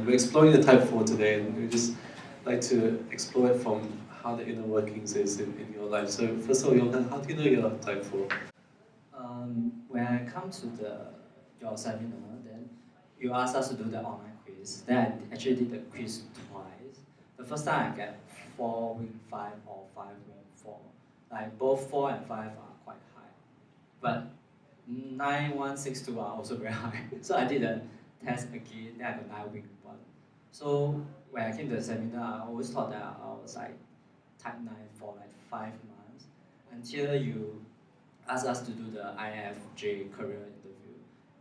we're exploring the Type 4 today, and we just like to explore it from how the inner workings is in your life. So first of all, Yong Kang, how do you know you're Type 4? When I come to your seminar, then you asked us to do the online quiz. Then I actually did the quiz twice. The first time I get 4 week 5 or 5 week 4. Like both 4 and 5 are quite high. But 9, 1, 6, 2 are also very high. So I did the test again, then I got 9 week 1. So when I came to the seminar, I always thought that I was like type 9 for like 5 months until you asked us to do the IFJ career interview.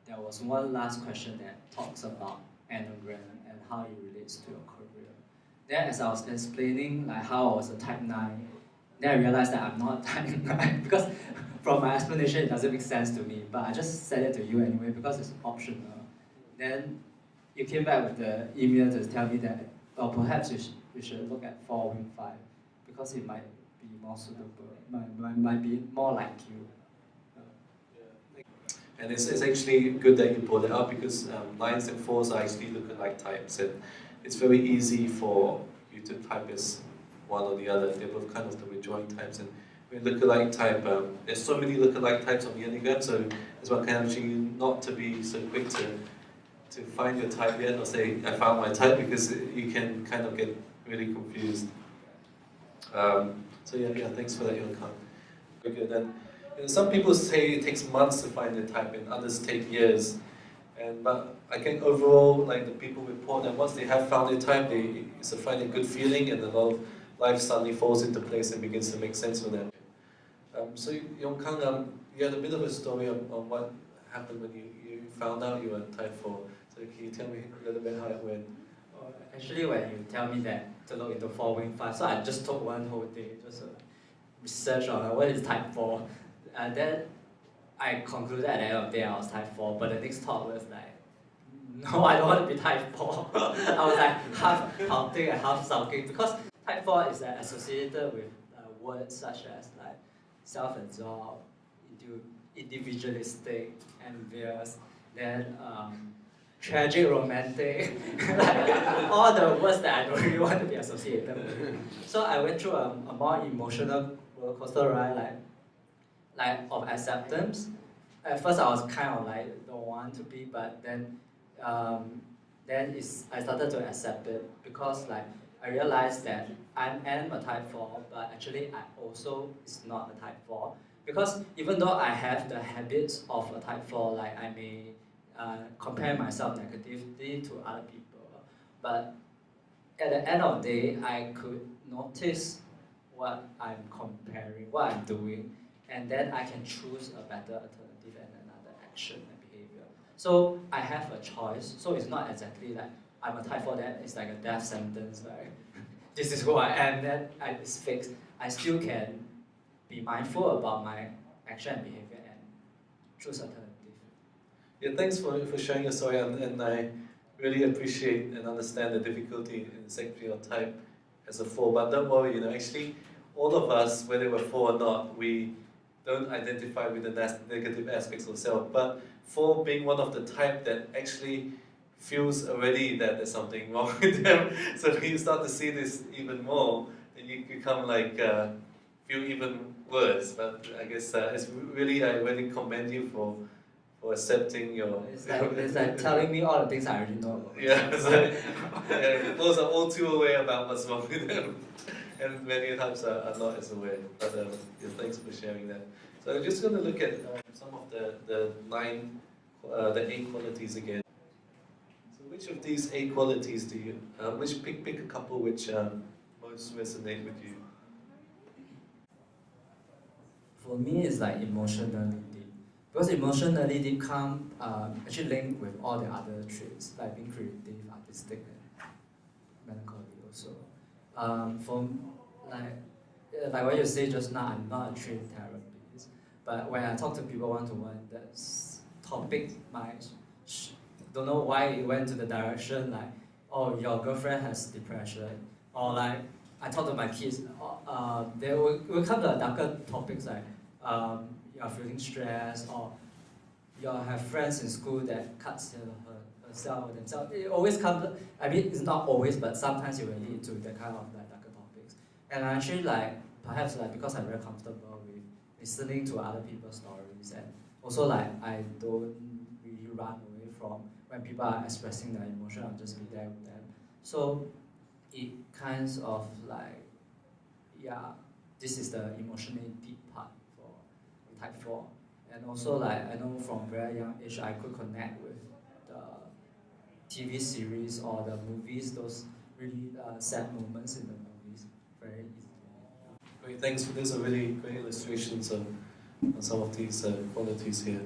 There was one last question that talks about Enneagram and how it relates to your career. Then as I was explaining like how I was a type 9, then I realized that I'm not type 9 because from my explanation it doesn't make sense to me, but I just said it to you anyway because it's optional. Then you came back with the email to tell me that perhaps you should look at 4 week 5 because it might be more suitable, might be more like you. And it's actually good that you brought it up because 9s and 4s are actually lookalike types, and it's very easy for you to type as one or the other. They're both kind of the withdrawing types, and with lookalike type, there's so many lookalike types on the Enneagram, so it's one kind of you not to be so quick to find your type yet or say I found my type, because you can kind of get really confused. So yeah, thanks for that, Yong Kang. Very good. And some people say it takes months to find their type, and others take years. But I think overall, like the people report that once they have found their type, it's a find a good feeling, and a lot of life suddenly falls into place and begins to make sense for them. So Yong Kang, you had a bit of a story on what happened when you found out you were type 4. So can you tell me a little bit how it went? Actually, when you tell me that to look into 4 week 5, so I just took one whole day just research on what is type 4. And then I concluded at the end of the day I was type 4, but the next thought was like, no, I don't want to be type 4. I was like half counting and half sulking because type 4 is associated with words such as like self-absorbed, individualistic, envious, then tragic, romantic, like all the words that I don't really want to be associated with. So I went through a more emotional roller coaster ride, like of acceptance. At first I was kind of like don't want to be, but then I started to accept it because like I realized that I am a type 4, but actually I also is not a type 4, because even though I have the habits of a type 4, like I may compare myself negatively to other people, but at the end of the day I could notice what I'm comparing, what I'm doing, and then I can choose a better alternative and another action and behavior. So I have a choice. So it's not exactly like I'm a type 4 that it's like a death sentence, like this is who I am, then it's fixed. I still can be mindful about my action and behavior and choose alternative. Yeah, thanks for sharing your story, and I really appreciate and understand the difficulty in accepting your type as a 4. But don't worry, actually all of us, whether we're 4 or not, we don't identify with the negative aspects of self. But 4 being one of the type that actually feels already that there's something wrong with them. So when you start to see this even more, then you become like feel even worse. But I guess it's really, I really commend you for accepting your... It's like telling me all the things I already know. Yeah, so, yeah, those are all too aware about what's wrong with them. And many times are not as aware. But yeah, thanks for sharing that. So I'm just going to look at some of the 8 qualities again. So which of these 8 qualities do you, pick a couple which most resonate with you? For me, it's like emotionally deep. Because emotionally deep come actually linked with all the other traits, like being creative, artistic, and melancholy also. For like what you say just now, I'm not a trained therapist, but when I talk to people one-to-one, that topic might don't know why it went to the direction like, oh, your girlfriend has depression, or like I talk to my kids, they will come to darker topics like you are feeling stressed, or you have friends in school that cuts her self or themselves. It always comes. I mean, it's not always, but sometimes it will lead to the kind of like darker topics. And actually, like perhaps like because I'm very comfortable with listening to other people's stories, and also like I don't really run away from when people are expressing their emotion. I'll just be there with them. So it kinds of like, yeah, this is the emotionally deep part for type 4. And also like I know from very young age I could connect with the TV series or the movies, those really sad moments in the movies very easily. Great, thanks for these are really great illustrations on some of these qualities here.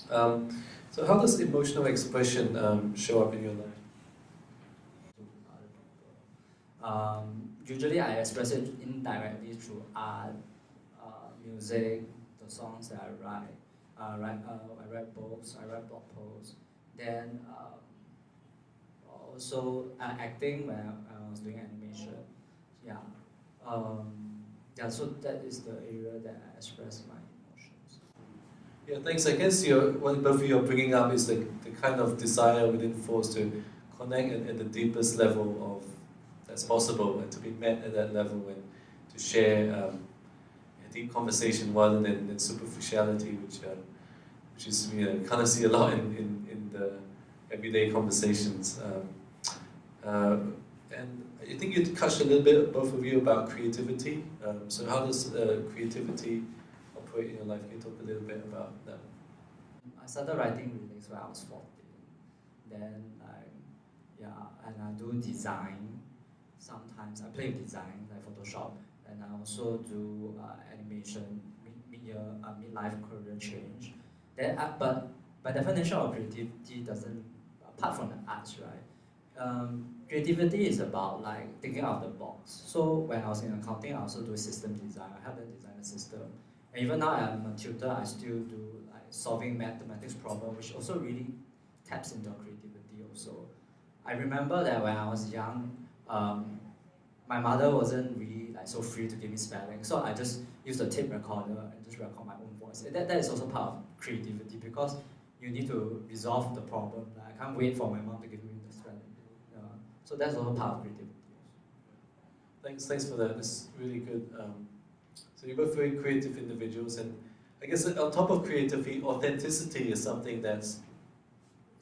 So how does emotional expression show up in your life? Usually I express it indirectly through art, music, the songs that I write. I write books, I write blog posts. Then also acting when I was doing animation. Yeah. Yeah, so that is the area that I express my emotions. Yeah, thanks. I guess what both of you are bringing up is the kind of desire within force to connect at the deepest level of that's possible and to be met at that level and to share a deep conversation rather than superficiality, which is kind of see a lot in the everyday conversations. And I think you touched a little bit, both of you, about creativity. So how does creativity operate in your life? Can you talk a little bit about that? I started writing lyrics when I was 14. Then and I do design. Sometimes I play with design, like Photoshop, and I also do animation, midlife career change. Then, but by definition of creativity doesn't, apart from the arts, right? Creativity is about like thinking out of the box. So when I was in accounting, I also do system design. I help them design a system. And even now I'm a tutor, I still do like solving mathematics problem, which also really taps into creativity also. I remember that when I was young, my mother wasn't really like so free to give me spelling, so I just used a tape recorder and just record my own voice. And that is also part of creativity because you need to resolve the problem. Like, I can't wait for my mom to give me the spelling. So that's also part of creativity. Thanks for that. It's really good. So you're both very creative individuals, and I guess on top of creativity, authenticity is something that's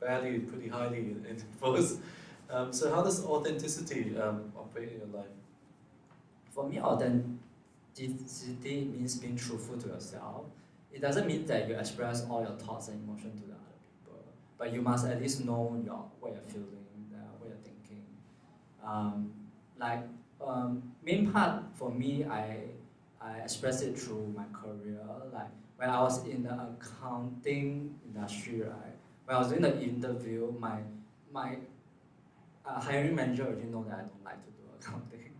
valued pretty highly in force. So how does authenticity operate in your life? For me, authenticity means being truthful to yourself. It doesn't mean that you express all your thoughts and emotions to the other people, but you must at least know what you're feeling, what you're thinking. Main part for me, I express it through my career. Like when I was in the accounting industry, right? When I was doing the interview, my hiring manager already know that I don't like to do accounting.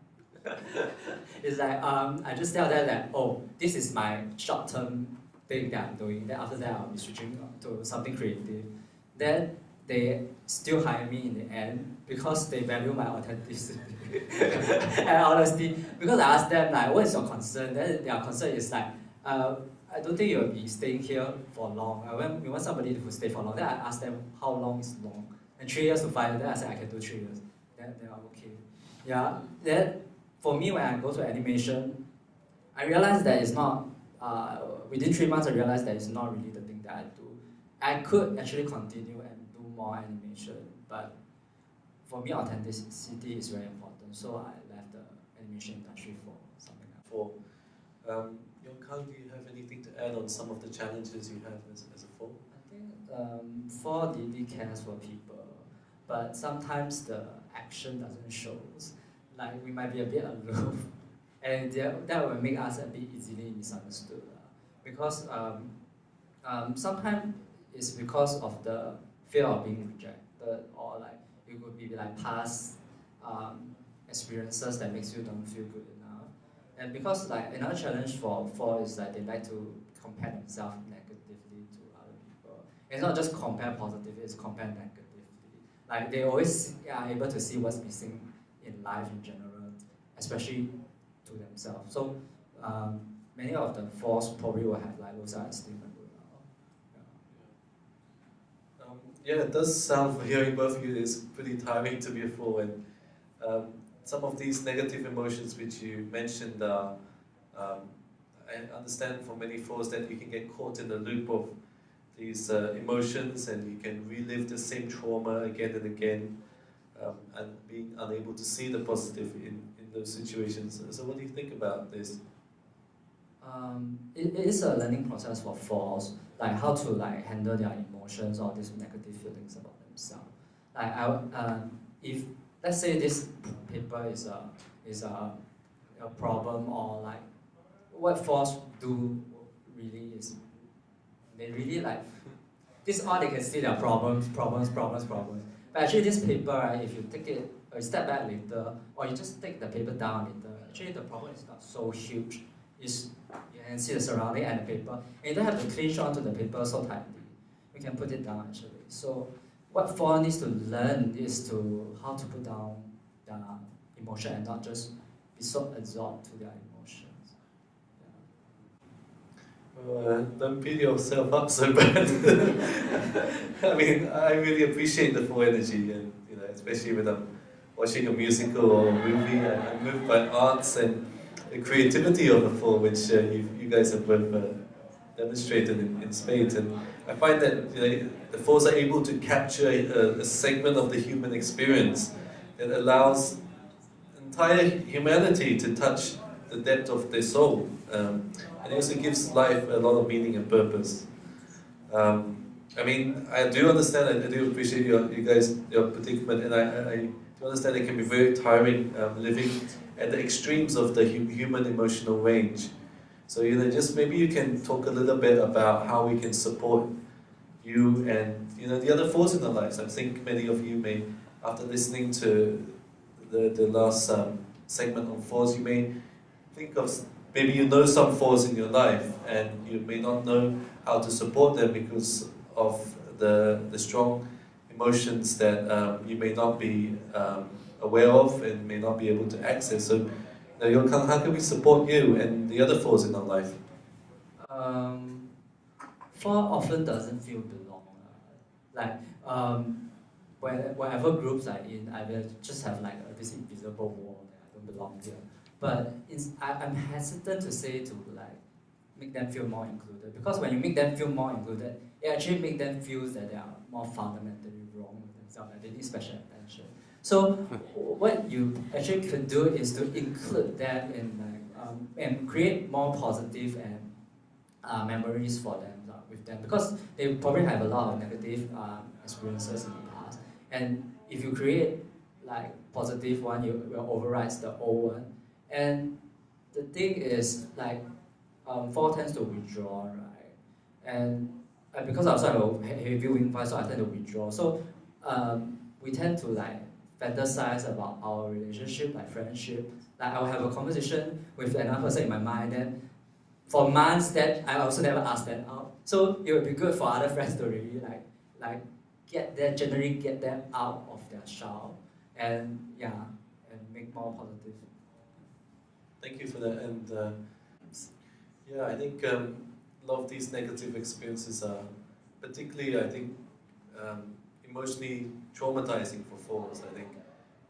It's like I just tell them that, oh, this is my short-term thing that I'm doing. Then after that, I'll be switching to something creative. Then they still hire me in the end because they value my authenticity and honesty. Because I asked them like, what is your concern? Then their concern is like, I don't think you'll be staying here for long. We want somebody who stay for long. Then I asked them how long is long. And 3 years to 5 years, then I said I can do 3 years. Then they are okay. Yeah. Then for me, when I go to animation, I realized that it's not, within 3 months I realized that it's not really the thing that I do. I could actually continue and do more animation, but for me authenticity is very important, so I left the animation industry for something else. Yong Kang, do you have anything to add on some of the challenges you have as a four? I think 4 really cares for people, but sometimes the action doesn't show. Like we might be a bit aloof, and that will make us a bit easily misunderstood. Because sometimes it's because of the fear of being rejected, or like it could be like past experiences that makes you don't feel good enough. And because like another challenge for is that they like to compare themselves negatively to other people. It's not just compare positively, it's compare negatively. Like they always are able to see what's missing in life in general, especially to themselves. So many of the fours probably will have like low self-esteem. Yeah, it does sound, from hearing both of you, it's pretty tiring to be a four, and some of these negative emotions which you mentioned are, I understand for many fours that you can get caught in the loop of these emotions, and you can relive the same trauma again and again, and being unable to see the positive in those situations. So what do you think about this? It is a learning process for fours, like how to like handle their emotions or these negative feelings about themselves. Like if let's say this paper is a problem, or like what fours do really is they really like this all they can see their problems. But actually this paper, right, if you take it or you step back later, or you just take the paper down later, actually the problem is not so huge. It's, you can see the surrounding and the paper. And you don't have to clinch onto the paper so tightly. You can put it down actually. So what four needs to learn is to how to put down the emotion and not just be so absorbed to their emotions. Well, don't beat yourself up so bad. I mean, I really appreciate the full energy, and especially when I'm watching a musical or a movie, I'm moved by arts and the creativity of the four, which you guys have both demonstrated in spades. And I find that the fours are able to capture a segment of the human experience that allows entire humanity to touch the depth of their soul. And it also gives life a lot of meaning and purpose. I mean, I do understand, I do appreciate your predicament, and I do understand it can be very tiring living at the extremes of the human emotional range. So just maybe you can talk a little bit about how we can support you and the other fours in our lives. I think many of you may, after listening to the last segment on fours, you may think of maybe you know some fours in your life, and you may not know how to support them because of the strong emotions that you may not be aware of and may not be able to access. So, Yong Kang, how can we support you and the other fours in our life? Four often doesn't feel belong. Like whenever groups I'm in, I will just have like this invisible wall that I don't belong here. But I'm hesitant to say to like make them feel more included, because when you make them feel more included, it actually makes them feel that they are more fundamentally wrong with themselves and they need special attention. So what you actually could do is to include them in and create more positive and memories for them with them, because they probably have a lot of negative experiences in the past, and if you create like positive one, you will override the old one. And the thing is, like, four tends to withdraw, right? And because I also have a heavy wing five, so I tend to withdraw. So we tend to like fantasize about our relationship, like friendship. Like I will have a conversation with another person in my mind, and for months that I also never asked them out. So it would be good for other friends to really like generally get them out of their shell, and and make more positive. Thank you for that. And I think a lot of these negative experiences are particularly, I think, emotionally traumatizing for fours. I think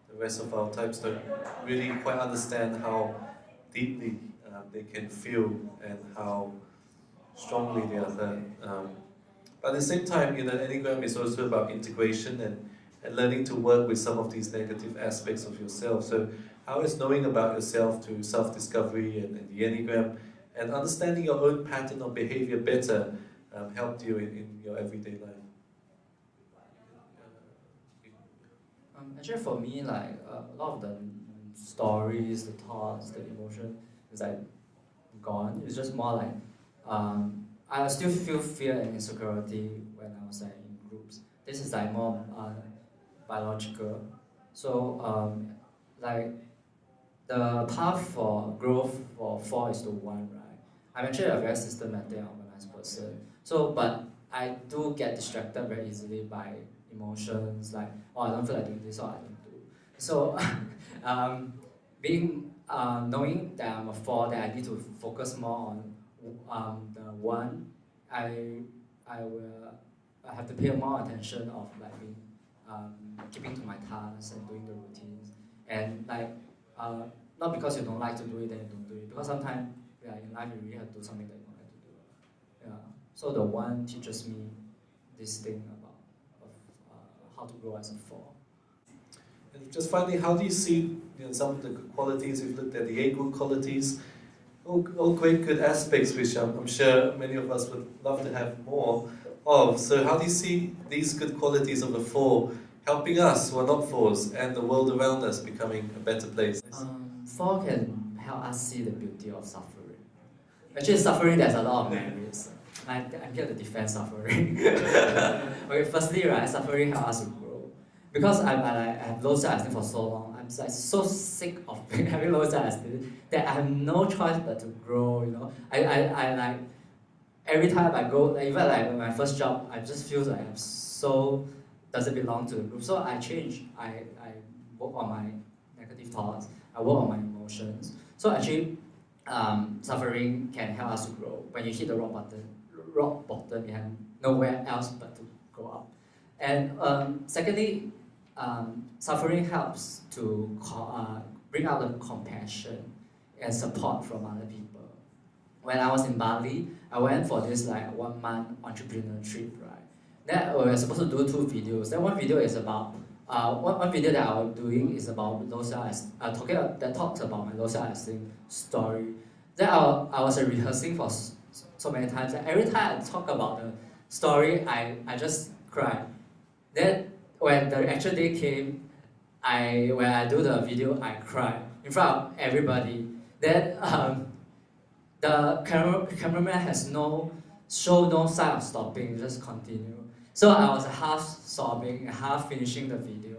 the rest of our types don't really quite understand how deeply they can feel and how strongly they are hurt. But at the same time, Enneagram is also about integration and learning to work with some of these negative aspects of yourself. So how is knowing about yourself through self-discovery and the Enneagram and understanding your own pattern of behavior better helped you in your everyday life? Actually, for me, like a lot of the stories, the thoughts, the emotion is like gone. It's just more like I still feel fear and insecurity when I was like in groups. This is like more biological. So like the path for growth for four is to one, right? I'm actually a very systematic and organized person. So, but I do get distracted very easily by emotions, like, oh, I don't feel like doing this, or I don't do. So, being knowing that I'm a four, that I need to focus more on the one, I will I have to pay more attention of like being keeping to my tasks and doing the routines, and like not because you don't like to do it then you don't do it, because sometimes in life you really have to do something that you don't like to do. Yeah. So the one teaches me this thing about how to grow as a four. And just finally, how do you see some of the good qualities? We've looked at the 8 good qualities, all great good aspects which I'm sure many of us would love to have more of. So how do you see these good qualities of the 4 helping us who are not 4s and the world around us becoming a better place? 4 can help us see the beauty of suffering. Actually, suffering, there's a lot of merits. I'm here to defend suffering. Okay, firstly, right, suffering helps us to grow. Because I have low self-esteem for so long, I'm like so sick of having low self-esteem that I have no choice but to grow. I like every time I go, like, even like my first job, I just feel like I'm so doesn't belong to the group. So I change. I work on my negative thoughts. I work on my emotions. So actually, suffering can help us to grow. When you hit the rock bottom, you have nowhere else but to go up. And secondly, suffering helps to bring out the compassion and support from other people. When I was in Bali, I went for this like 1 month entrepreneur trip, right? Then we were supposed to do 2 videos. Then one video is about one video that I was doing is about low self-esteem, that talks about my low self-esteem story. Then I was rehearsing for so many times. And every time I talk about the story, I just cry. Then when the actual day came, when I do the video, I cry in front of everybody. Then the cameraman has no sign of stopping, just continue. So I was half sobbing, half finishing the video.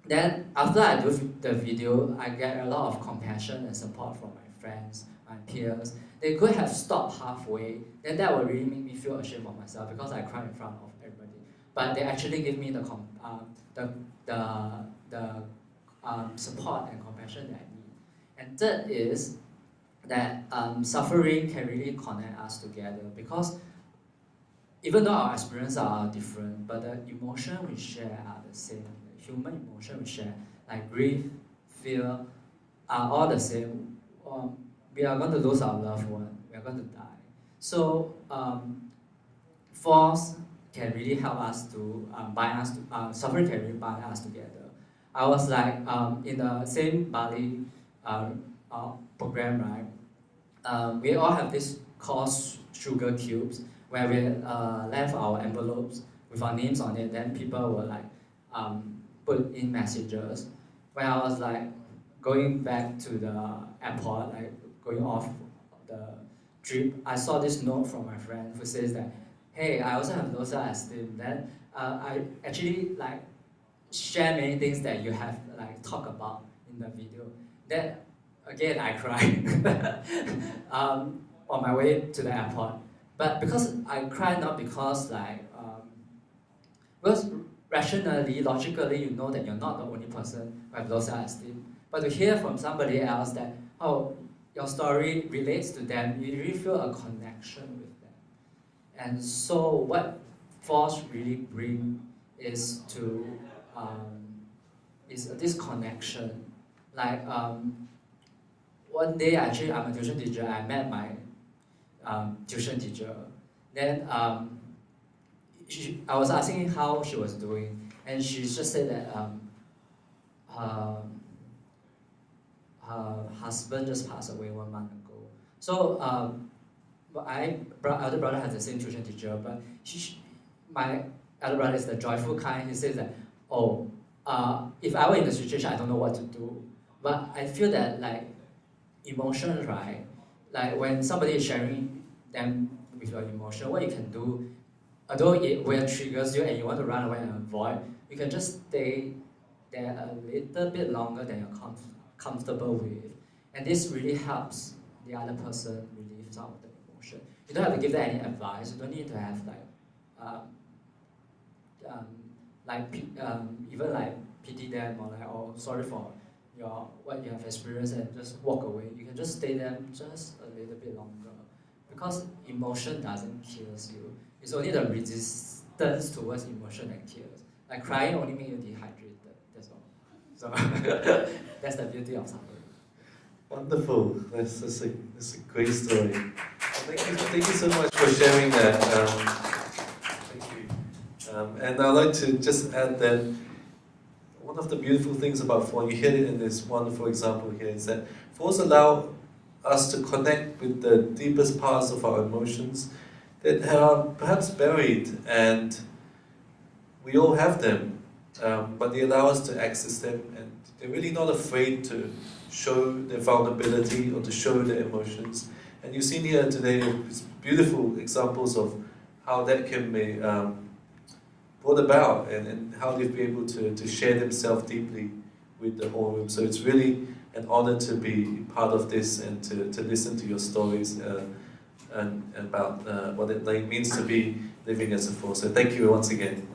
Then after I do the video, I get a lot of compassion and support from my friends, my peers. They could have stopped halfway, then that would really make me feel ashamed of myself because I cried in front of everybody. But they actually give me the support and compassion that I need. And third is that suffering can really connect us together, because even though our experiences are different, but the emotion we share are the same. The human emotion we share, like grief, fear, are all the same. We are going to lose our loved one. We are going to die. So force can really help us to bind us. Suffering can really bind us together. I was like in the same Bali program, right? We all have this called sugar cubes, where we left our envelopes with our names on it. Then people will like put in messages. When I was like going back to the airport, like going off the trip, I saw this note from my friend who says that, hey, I also have low self-esteem. Then I actually like share many things that you have like talked about in the video. Then again I cried on my way to the airport. But because I cried not because like because rationally, logically, you know that you're not the only person who have low self-esteem. But to hear from somebody else that, oh, your story relates to them, you really feel a connection with them. And so what force really bring is to is this connection. Like one day, actually, I'm a tuition teacher. I met my tuition teacher. Then I was asking how she was doing, and she just said that her husband just passed away 1 month ago. So my elder brother has the same tuition teacher, but my elder brother is the joyful kind. He says that, oh, if I were in the situation, I don't know what to do. But I feel that like emotions, right? Like when somebody is sharing them with your emotion, what you can do, although it will triggers you and you want to run away and avoid, you can just stay there a little bit longer than you're comfortable with. And this really helps the other person relieve some of the emotion. You don't have to give them any advice. You don't need to have even like pity them or like, oh, sorry for what you have experienced, and just walk away. You can just stay there just a little bit longer, because emotion doesn't kill you. It's only the resistance towards emotion like tears. Like crying only makes you dehydrated. That's all. So that's the beauty of suffering. Wonderful. That's a great story. Thank you so much for sharing that. Thank you. And I'd like to just add that one of the beautiful things about four, you hear it in this wonderful example here, is that fours allow us to connect with the deepest parts of our emotions that are perhaps buried, and we all have them, but they allow us to access them, and they're really not afraid to show their vulnerability or to show their emotions. And you've seen here today beautiful examples of how that can be brought about, and how they've been able to share themselves deeply with the whole room. So it's really an honor to be part of this and to listen to your stories and about what it means to be living as a four. So thank you once again.